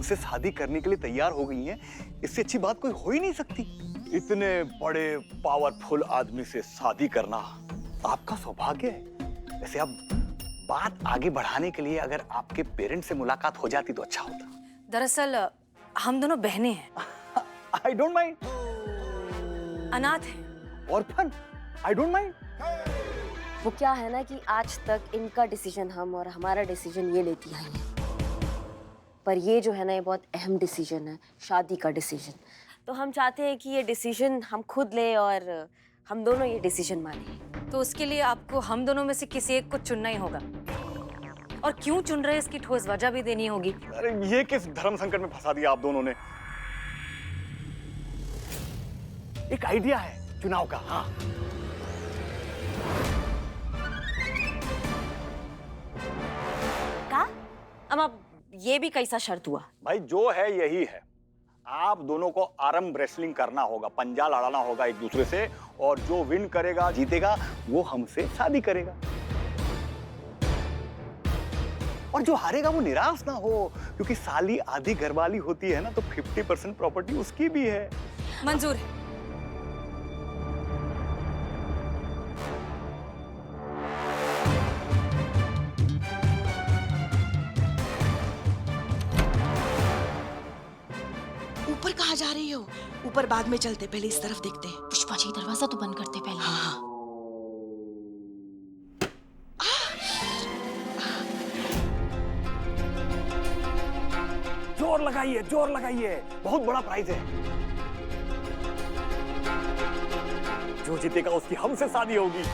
हमसे शादी करने के लिए तैयार हो गई हैं, इससे अच्छी बात कोई हो ही नहीं सकती। इतने बड़े पावरफुल आदमी से शादी करना आपका सौभाग्य है। वैसे अब बात आगे बढ़ाने के लिए अगर आपके पेरेंट्स से मुलाकात हो जाती तो अच्छा होता। दरअसल हम दोनों बहनें हैं। I don't mind. अनाथ हैं। Orphan, I don't mind. वो क्या है ना कि आज तक इनका डिसीजन हम और हमारा डिसीजन ये लेती आई है, पर ये जो है ना ये बहुत अहम डिसीजन है, शादी का डिसीजन। तो हम चाहते हैं कि ये डिसीजन हम खुद लें और हम दोनों ये डिसीजन माने। तो उसके लिए आपको हम दोनों में से किसी एक को चुनना ही होगा, और क्यों चुन रहे हैं इसकी ठोस वजह भी देनी होगी। अरे ये किस धर्म संकट में फंसा दिया आप दोनों ने। एक आइडिया है चुनाव का। हाँ, का? अब ये भी कैसा शर्त हुआ? भाई जो है यही है। आप दोनों को आर्म रेसलिंग करना होगा, पंजा लड़ाना होगा एक दूसरे से, और जो विन करेगा जीतेगा वो हमसे शादी करेगा, और जो हारेगा वो निराश ना हो, क्योंकि साली आधी घरवाली होती है ना, तो 50% प्रॉपर्टी उसकी भी है। मंजूर है। ऊपर कहाँ जा रही हो? ऊपर बाद में चलते, पहले इस तरफ देखते हैं। पुष्पा जी दरवाजा तो बंद करते पहले। हाँ। जोर लगाइए, जोर लगाइए, बहुत बड़ा प्राइज है। जो जीतेगा उसकी हमसे शादी होगी।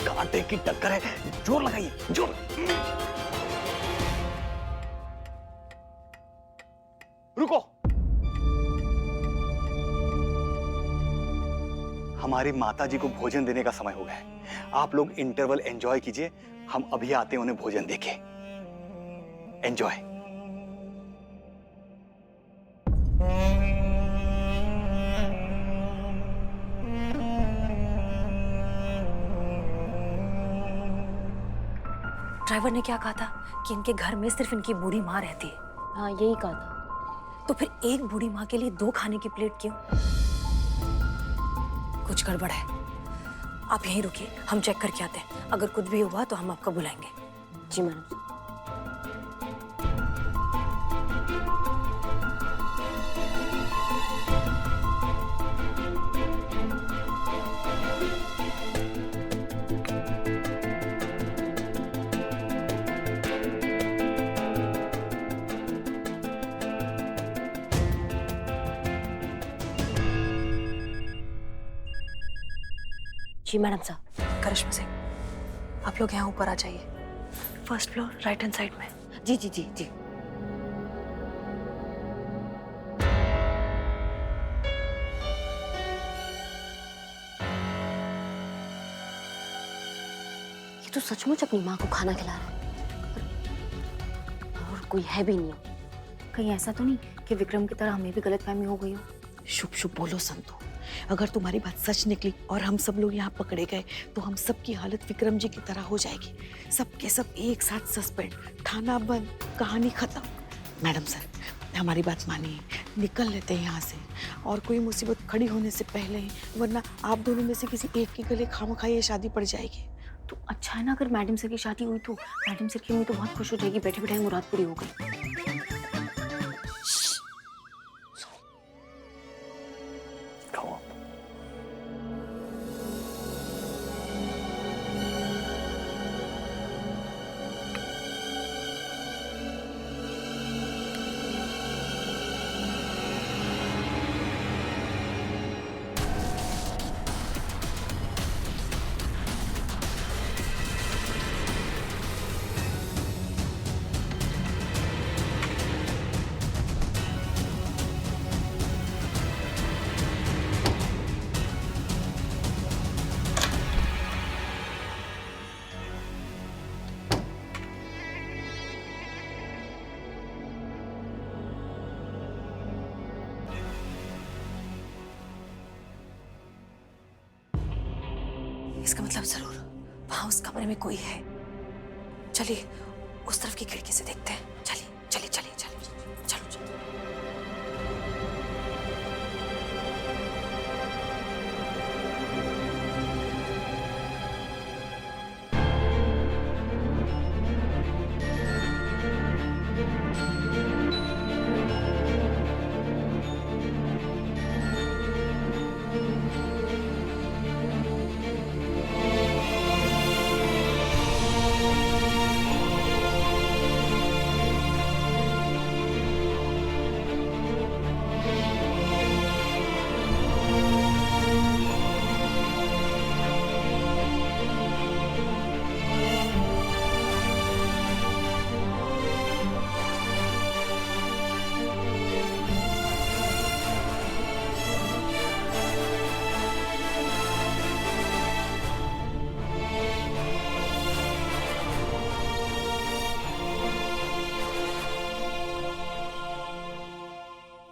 कांटे की टक्कर है, जोर लगाइए, जोर। रुको, हमारी माता जी को भोजन देने का समय हो गया है। आप लोग इंटरवल एंजॉय कीजिए, हम अभी आते हैं उन्हें भोजन देके। एंजॉय। ड्राइवर ने क्या कहा था कि इनके घर में सिर्फ इनकी बूढ़ी माँ रहती है। हाँ यही कहा था। तो फिर एक बूढ़ी माँ के लिए 2 खाने की प्लेट क्यों? कुछ गड़बड़ है। आप यहीं रुकिए, हम चेक करके आते हैं। अगर कुछ भी हुआ तो हम आपको बुलाएंगे। जी मैडम। जी मैडम साहब। करिश्मा सिंह, आप लोग यहाँ ऊपर आ जाइए। First floor, right hand side में। जी जी जी जी। ये तो सचमुच अपनी माँ को खाना खिला रहा है, और कोई है भी नहीं। कहीं ऐसा तो नहीं कि विक्रम की तरह हमें भी गलतफहमी हो गई हो? शुभ शुभ बोलो संतु। अगर तुम्हारी बात सच निकली और हम सब लोग यहाँ पकड़े गए तो हम सब की हालत विक्रम जी की तरह हो जाएगी। सब के सब एक साथ सस्पेंड, थाना बंद, कहानी खत्म। मैडम सर हमारी बात मानिए, निकल लेते हैं यहाँ से, और कोई मुसीबत खड़ी होने से पहले ही, वरना आप दोनों में से किसी एक के गले खामखा ये शादी पड़ जाएगी। तो अच्छा है ना, अगर मैडम सर की शादी हुई तो मैडम सर की मम्मी तो बहुत खुश हो जाएगी। बैठे बैठे मुराद पूरी हो गई। इसका मतलब जरूर वहां उस कमरे में कोई है। चलिए उस तरफ की खिड़की से देखते हैं। चलिए चलिए चलिए चलिए चलो चलो।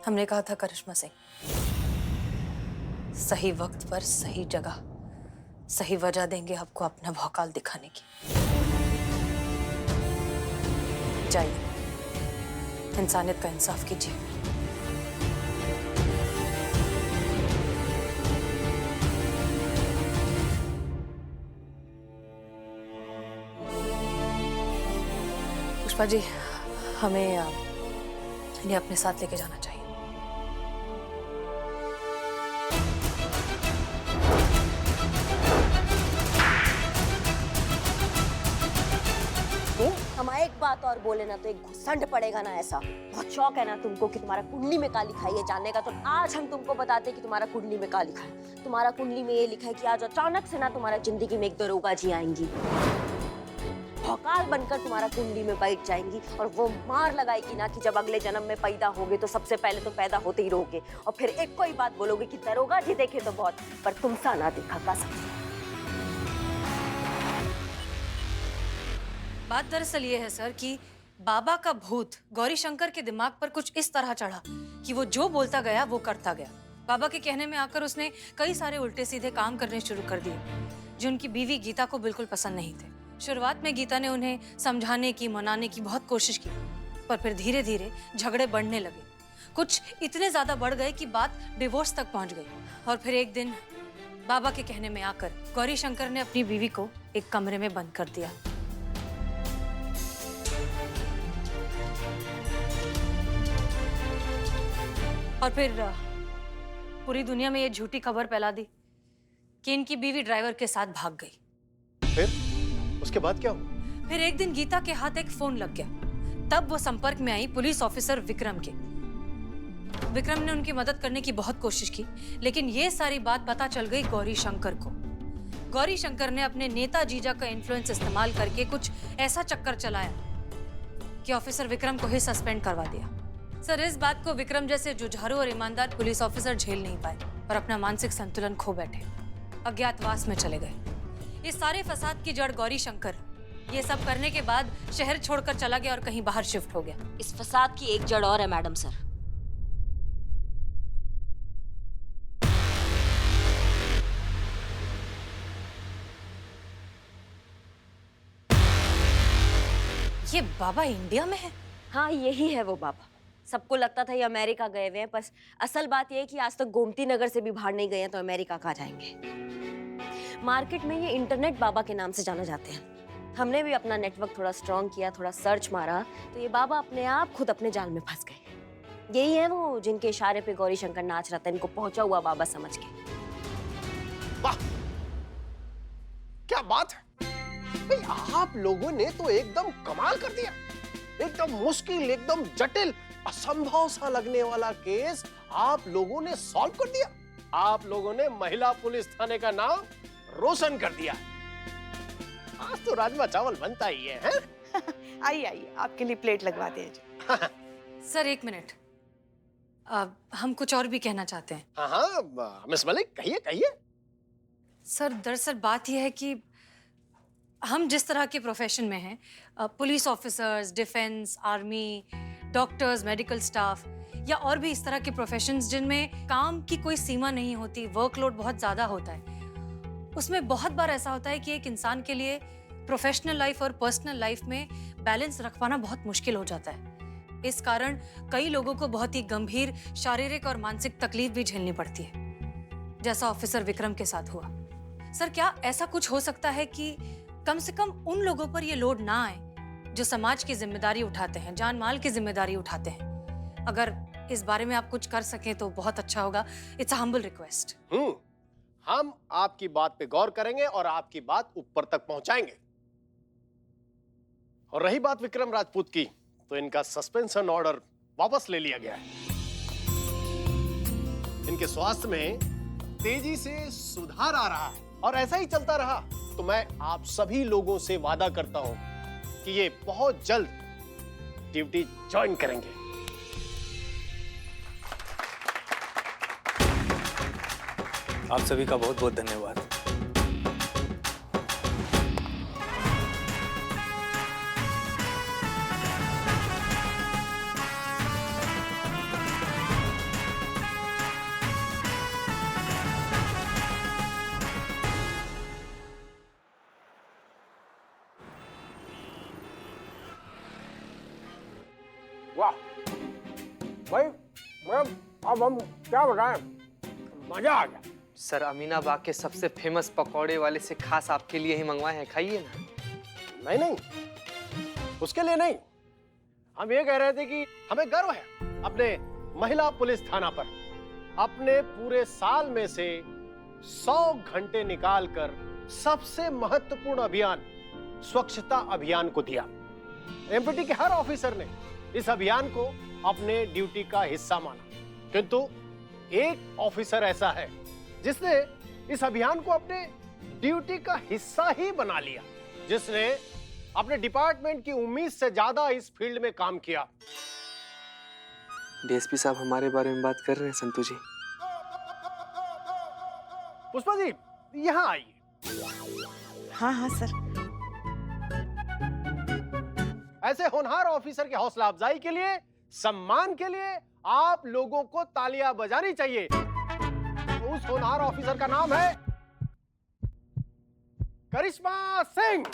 हमने कहा था करिश्मा सिंह, सही वक्त पर सही जगह सही वजह देंगे आपको अपना भौकाल दिखाने की। जाइए, इंसानियत का इंसाफ कीजिए। पुष्पा जी, हमें इन्हें अपने साथ लेके जाना चाहिए। हम एक बात और बोले ना तो एक घुसंड पड़ेगा ना। ऐसा बहुत शौक है ना तुमको कि तुम्हारा कुंडली में क्या लिखा है ये जानने का, तो आज हम तुमको बताते कि तुम्हारा कुंडली में क्या लिखा है। तुम्हारा कुंडली में ये लिखा है कि आज अचानक से ना तुम्हारा जिंदगी में एक दरोगा जी आएंगी, भौकाल बनकर तुम्हारा कुंडली में बैठ जाएंगी और वो मार लगाएगी ना कि जब अगले जन्म में पैदा होगे तो सबसे पहले तो पैदा होते ही रहोगे और फिर एक कोई बात बोलोगे कि दरोगा जी देखे तो बहुत पर तुमसा ना देखा का समझ। बात दरअसल ये है सर कि बाबा का भूत गौरी शंकर के दिमाग पर कुछ इस तरह चढ़ा कि वो जो बोलता गया वो करता गया। बाबा के कहने में आकर उसने कई सारे उल्टे सीधे काम करने शुरू कर दिए जो उनकी बीवी गीता को बिल्कुल पसंद नहीं थे। शुरुआत में गीता ने उन्हें समझाने की, मनाने की बहुत कोशिश की, पर फिर धीरे धीरे झगड़े बढ़ने लगे। कुछ इतने ज्यादा बढ़ गए कि बात डिवोर्स तक पहुंच गई। और फिर एक दिन बाबा के कहने में आकर गौरी शंकर ने अपनी बीवी को एक कमरे में बंद कर दिया। और फिर पूरी दुनिया में ये झूठी खबर फैला दी कि इनकी बीवी ड्राइवर के साथ भाग गई। फिर उसके बाद क्या हुआ? फिर एक दिन गीता के हाथ एक फोन लग गया। तब वो संपर्क में आई पुलिस ऑफिसर विक्रम के। विक्रम ने उनकी मदद करने की बहुत कोशिश की, लेकिन ये सारी बात पता चल गई गौरी शंकर को। गौरी शंकर ने अपने नेता जीजा का इन्फ्लुएंस इस्तेमाल करके कुछ ऐसा चक्कर चलाया कि ऑफिसर विक्रम को ही सस्पेंड करवा दिया। सर, इस बात को विक्रम जैसे जुझारू और ईमानदार पुलिस ऑफिसर झेल नहीं पाए और अपना मानसिक संतुलन खो बैठे, अज्ञातवास में चले गए। इस सारे फसाद की जड़ गौरी शंकर ये सब करने के बाद शहर छोड़कर चला गया और कहीं बाहर शिफ्ट हो गया। इस फसाद की एक जड़ और है मैडम सर। ये बाबा इंडिया में है? हाँ, यही है वो बाबा। सबको लगता था ये अमेरिका गए हुए हैं, पर असल बात ये है कि आज तक गोमती नगर से भी बाहर नहीं गए हैं तो अमेरिका कहाँ जाएंगे। मार्केट में ये इंटरनेट बाबा के नाम से जाना जाते हैं। हमने भी अपना नेटवर्क थोड़ा स्ट्रॉन्ग किया, थोड़ा सर्च मारा तो ये बाबा अपने आप खुद अपने जाल में फंस गए। यही है वो जिनके इशारे पे गौरी शंकर नाच रहा था, इनको पहुंचा हुआ बाबा समझ के। वाह, क्या बात है भाई, आप लोगों ने तो एकदम कमाल कर दिया। एकदम मुश्किल, एकदम जटिल, असंभव सा लगने वाला केस आप लोगों ने सॉल्व कर दिया। आप लोगों ने महिला पुलिस थाने का नाम रोशन कर दिया। आज तो राजमा चावल बनता ही है, हैं? आइए आइए, आपके लिए प्लेट लगवा दें जी। सर एक मिनट, हम कुछ और भी कहना चाहते हैं। हाँ हाँ मिस मलिक, कहिए कहिए। सर दरअसल बात यह है कि हम जिस तरह के प्रोफेशन में हैं, police officers, defence, army, doctors, medical staff या और भी इस तरह के प्रोफेशंस जिनमें काम की कोई सीमा नहीं होती, वर्कलोड बहुत ज़्यादा होता है, उसमें बहुत बार ऐसा होता है कि एक इंसान के लिए प्रोफेशनल लाइफ और पर्सनल लाइफ में बैलेंस रख पाना बहुत मुश्किल हो जाता है। इस कारण कई लोगों को बहुत ही गंभीर शारीरिक और मानसिक तकलीफ भी झेलनी पड़ती है, जैसा ऑफिसर विक्रम के साथ हुआ। सर, क्या ऐसा कुछ हो सकता है कि कम से कम उन लोगों पर ये लोड ना आए जो समाज की जिम्मेदारी उठाते हैं, जान माल की जिम्मेदारी उठाते हैं? अगर इस बारे में आप कुछ कर सकें तो बहुत अच्छा होगा। It's a humble request. हम आपकी बात पे गौर करेंगे और आपकी बात ऊपर तक पहुंचाएंगे। और रही बात विक्रम राजपूत की, तो इनका सस्पेंशन ऑर्डर वापस ले लिया गया है। इनके स्वास्थ्य में तेजी से सुधार आ रहा है और ऐसा ही चलता रहा तो मैं आप सभी लोगों से वादा करता हूं कि ये बहुत जल्द ड्यूटी ज्वाइन करेंगे। आप सभी का बहुत बहुत धन्यवाद। वाह भाई, मैम अब हम क्या बताएं, मजा आ गया। सर, अमीनाबाग के सबसे फेमस पकौड़े वाले से खास आपके लिए ही मंगवाए हैं, खाइए ना। नहीं, उसके लिए नहीं। हम ये कह रहे थे कि हमें गर्व है अपने महिला पुलिस थाना पर। अपने पूरे साल में से 100 घंटे निकालकर सबसे महत्वपूर्ण अभियान स्वच्छता अभियान को दिया। एमपीटी के हर ऑफिसर ने इस अभियान को अपने ड्यूटी का हिस्सा माना, किंतु एक ऑफिसर ऐसा है जिसने इस अभियान को अपने ड्यूटी का हिस्सा ही बना लिया, जिसने अपने डिपार्टमेंट की उम्मीद से ज्यादा इस फील्ड में काम किया। डीएसपी साहब हमारे बारे में बात कर रहे हैं संतू जी। पुष्पा जी, यहाँ आइए। हाँ हाँ सर। ऐसे होनहार ऑफिसर के हौसला अफजाई के लिए, सम्मान के लिए आप लोगों को तालियां बजानी चाहिए। तो उस होनहार ऑफिसर का नाम है करिश्मा सिंह।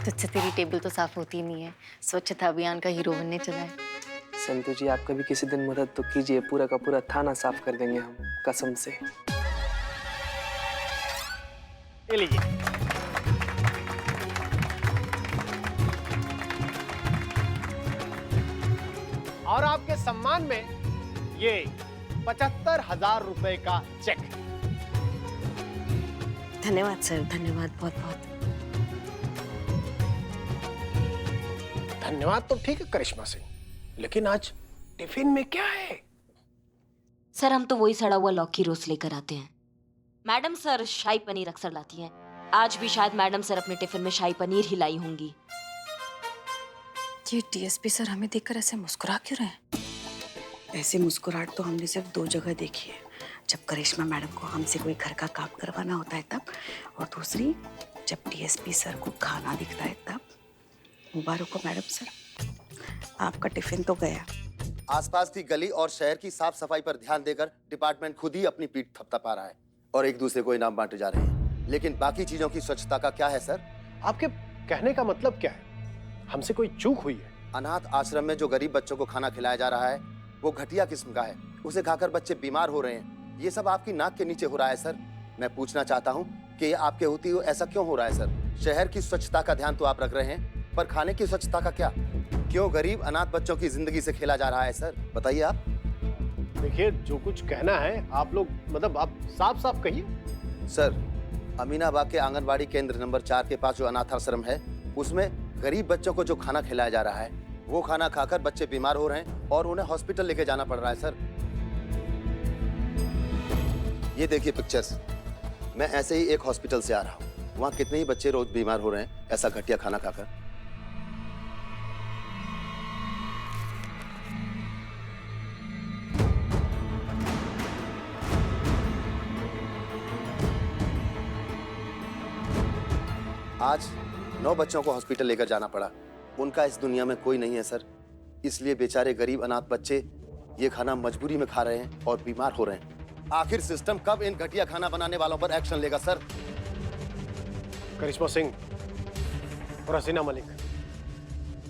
तुझसे तेरी टेबल तो साफ होती नहीं है, स्वच्छता अभियान का हीरो बनने चला है। संतू जी, आप कभी किसी दिन मदद तो कीजिए, पूरा का पूरा थाना साफ कर देंगे हम, कसम से। ये लीजिए। और आपके सम्मान में ये 75,000 रुपए का चेक। धन्यवाद सर, धन्यवाद बहुत बहुत। धन्यवाद तो ठीक है करिश्मा सिंह, लेकिन आज टिफिन में क्या है? सर, हम तो वही सड़ा हुआ लौकी रोस्ट लेकर आते हैं। मैडम सर शाही पनीर अक्सर लाती हैं। आज भी शायद मैडम सर अपने टिफिन में शाही पनीर ही लाई होंगी। ये डीएसपी सर हमें देखकर ऐसे मुस्कुरा क्यों रहे हैं? ऐसी मुस्कुराहट तो हमने सिर्फ 2 जगह देखी है, जब करिश्मा मैडम को हमसे कोई घर का काम करवाना होता है तब, और दूसरी जब डीएसपी सर को खाना दिखता है तब। मुबारक हो मैडम सर, आपका टिफिन तो गया। आसपास की गली और शहर की साफ सफाई पर ध्यान देकर डिपार्टमेंट खुद ही अपनी पीठ थपथपा रहा है और एक दूसरे को इनाम बांटे जा रहे हैं, लेकिन बाकी चीजों की स्वच्छता का क्या है सर? आपके कहने का मतलब क्या है? हमसे कोई चूक हुई है? अनाथ आश्रम में जो गरीब बच्चों को खाना खिलाया जा रहा है वो घटिया किस्म का है, उसे खाकर बच्चे बीमार हो रहे हैं। ये सब आपकी नाक के नीचे हो रहा है सर। मैं पूछना चाहता हूँ कि आपके होती हुए ऐसा क्यों हो रहा है सर? शहर की स्वच्छता का ध्यान तो आप रख रहे हैं, पर खाने की स्वच्छता का क्या? क्यों गरीब अनाथ बच्चों की जिंदगी से खेला जा रहा है सर? बताइए आप। देखिए, जो कुछ कहना है आप लोग मतलब आप साफ साफ कहिए। सर, अमीनाबाग के आंगनबाड़ी केंद्र नंबर 4 के पास जो अनाथ आश्रम है उसमें गरीब बच्चों को जो खाना खिलाया जा रहा है वो खाना खाकर बच्चे बीमार हो रहे हैं और उन्हें हॉस्पिटल लेके जाना पड़ रहा है सर। ये देखिए पिक्चर्स, मैं ऐसे ही एक हॉस्पिटल से आ रहा हूँ, वहाँ कितने ही बच्चे रोज बीमार हो रहे हैं ऐसा घटिया खाना खाकर। आज 9 बच्चों को हॉस्पिटल लेकर जाना पड़ा उनका इस दुनिया में कोई नहीं है सर, इसलिए बेचारे गरीब अनाथ बच्चे ये खाना मजबूरी में खा रहे हैं और बीमार हो रहे हैं। आखिर सिस्टम कब इन घटिया खाना बनाने वालों पर एक्शन लेगा सर? करिश्मा सिंह और हसीना मलिक,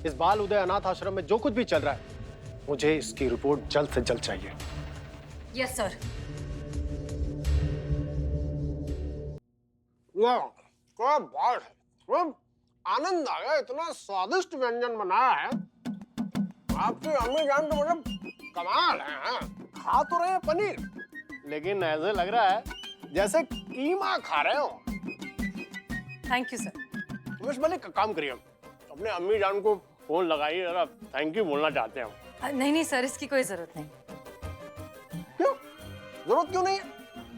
इस बाल उदय अनाथ आश्रम में जो कुछ भी चल रहा है, मुझे इसकी रिपोर्ट जल्द से जल्द चाहिए। Yes sir. क्या बात है, आनंद आ गया, इतना स्वादिष्ट व्यंजन बनाया है। आपकी अम्मी जान तो मतलब कमाल है, हाँ? खा तो रहे हैं पनीर, लेकिन ऐसे लग रहा है जैसे कीमा खा रहे हो। Thank you sir. Miss Malik, काम करिए, अपने अम्मी जान को फोन लगाइए, जरा थैंक यू बोलना चाहते हैं। नहीं नहीं सर, इसकी कोई जरूरत नहीं। क्यों जरूरत क्यों नहीं है?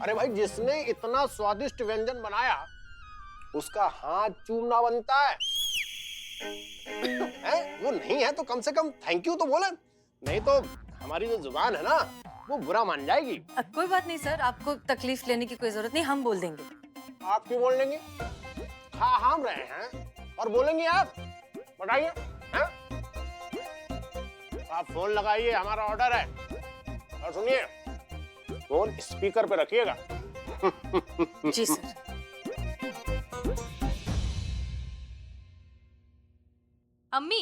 अरे भाई, जिसने इतना स्वादिष्ट व्यंजन बनाया उसका हाथ चूमना बनता है। वो नहीं है तो कम से कम थैंक यू तो बोले, नहीं तो हमारी जो जुबान है ना वो बुरा मान जाएगी। कोई बात नहीं सर, आपको तकलीफ लेने की कोई जरूरत नहीं, हम बोल देंगे। आप क्यों बोल देंगे? खा हम रहे हैं और बोलेंगे आप? बताइए। आप फोन लगाइए, हमारा ऑर्डर है। और सुनिए, फोन स्पीकर पे रखिएगा। जी सर। अम्मी,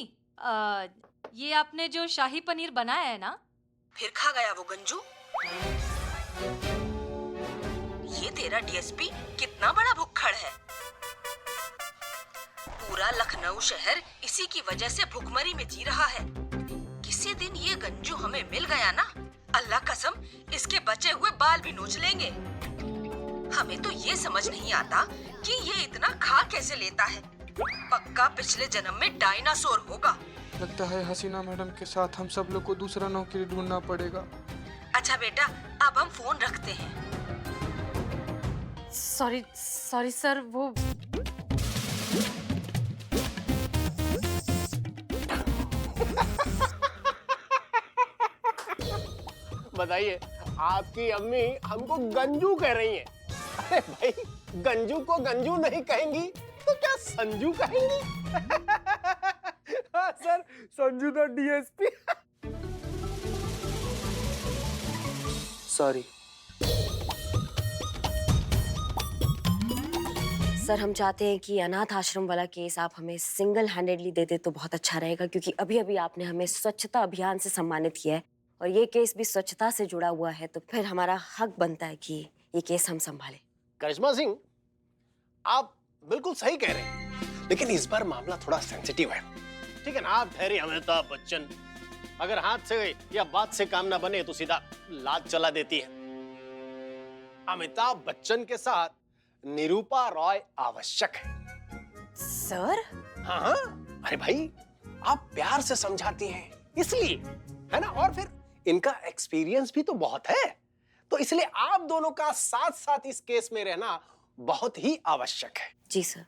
ये आपने जो शाही पनीर बनाया है ना, फिर खा गया वो गंजू। ये तेरा डीएसपी कितना बड़ा भुक्खड़ है। पूरा लखनऊ शहर इसी की वजह से भुखमरी में जी रहा है। किसी दिन ये गंजू हमें मिल गया ना, अल्लाह कसम इसके बचे हुए बाल भी नोच लेंगे। हमें तो ये समझ नहीं आता कि ये इतना खा कैसे लेता है। पक्का पिछले जन्म में डायनासोर होगा। लगता है हसीना मैडम के साथ हम सब लोग को दूसरा नौकरी ढूंढना पड़ेगा। अच्छा बेटा, अब हम फोन रखते हैं। सॉरी सर, वो बताइए, आपकी अम्मी हमको गंजू कह रही हैं। अरे भाई, गंजू को गंजू नहीं कहेंगी तो क्या संजू कहेंगी? हाँ sir, Sanju the DSP. Sorry sir, हम चाहते हैं कि अनाथ आश्रम वाला केस आप हमें सिंगल हैंडेडली दे दे तो बहुत अच्छा रहेगा, क्योंकि अभी अभी आपने हमें स्वच्छता अभियान से सम्मानित किया है और ये केस भी स्वच्छता से जुड़ा हुआ है, तो फिर हमारा हक बनता है कि ये केस हम संभालें। करिश्मा सिंह, आप बिल्कुल सही कह रहे हैं, लेकिन इस बार मामला थोड़ा सेंसिटिव है। ठीक है ना? आप ठहरे अमिताभ बच्चन, अगर हाथ से या बात से काम ना बने तो सीधा लात चला देती है। अमिताभ बच्चन के साथ निरूपा रॉय आवश्यक है। सर? हाँ, अरे भाई, आप प्यार से समझाती हैं इसलिए, है ना? और फिर इनका एक्सपीरियंस भी तो बहुत है, तो इसलिए आप दोनों का साथ साथ इस केस में रहना बहुत ही आवश्यक है। जी सर।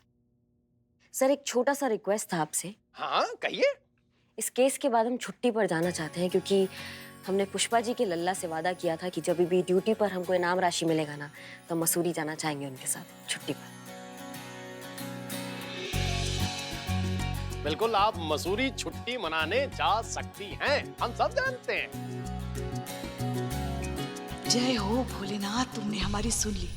सर, एक छोटा सा रिक्वेस्ट था आपसे। हाँ, कहिए। इस केस के बाद हम छुट्टी पर जाना चाहते हैं, क्योंकि हमने पुष्पा जी के लल्ला से वादा किया था कि जब भी ड्यूटी पर हमको इनाम राशि मिलेगा ना, तो मसूरी जाना चाहेंगे उनके साथ छुट्टी पर। बिल्कुल, आप मसूरी छुट्टी मनाने जा सकती हैं, हम सब जानते हैं। जय हो भोलेनाथ, तुमने हमारी सुन ली।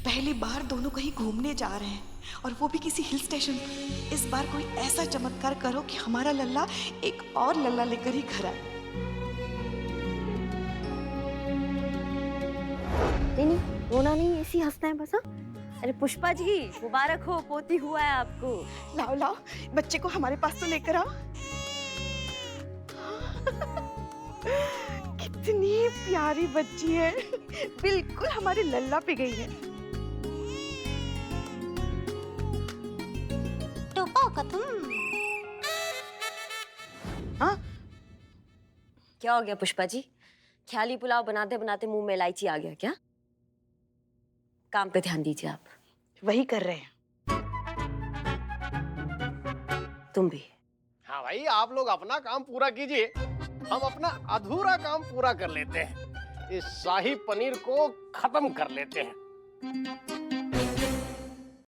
पहली बार दोनों कहीं घूमने जा रहे हैं, और वो भी किसी हिल स्टेशन पर। इस बार कोई ऐसा चमत्कार करो कि हमारा लल्ला एक और लल्ला लेकर ही घर आए। नहीं, रोना नहीं, ऐसी हंसना है बस। हाँ, अरे पुष्पा जी, मुबारक हो, पोती हुआ है आपको। लाओ लाओ, बच्चे को हमारे पास तो लेकर आओ। कितनी प्यारी बच्ची है, बिल्कुल हमारे लल्ला पे गई है। हाँ, क्या हो गया पुष्पा जी? ख्याली पुलाव बनाते बनाते मुंह में इलायची आ गया क्या? काम पे ध्यान दीजिए आप। वही कर रहे हैं। तुम भी। हाँ भाई, आप लोग अपना काम पूरा कीजिए, हम अपना अधूरा काम पूरा कर लेते हैं। इस शाही पनीर को खत्म कर लेते हैं।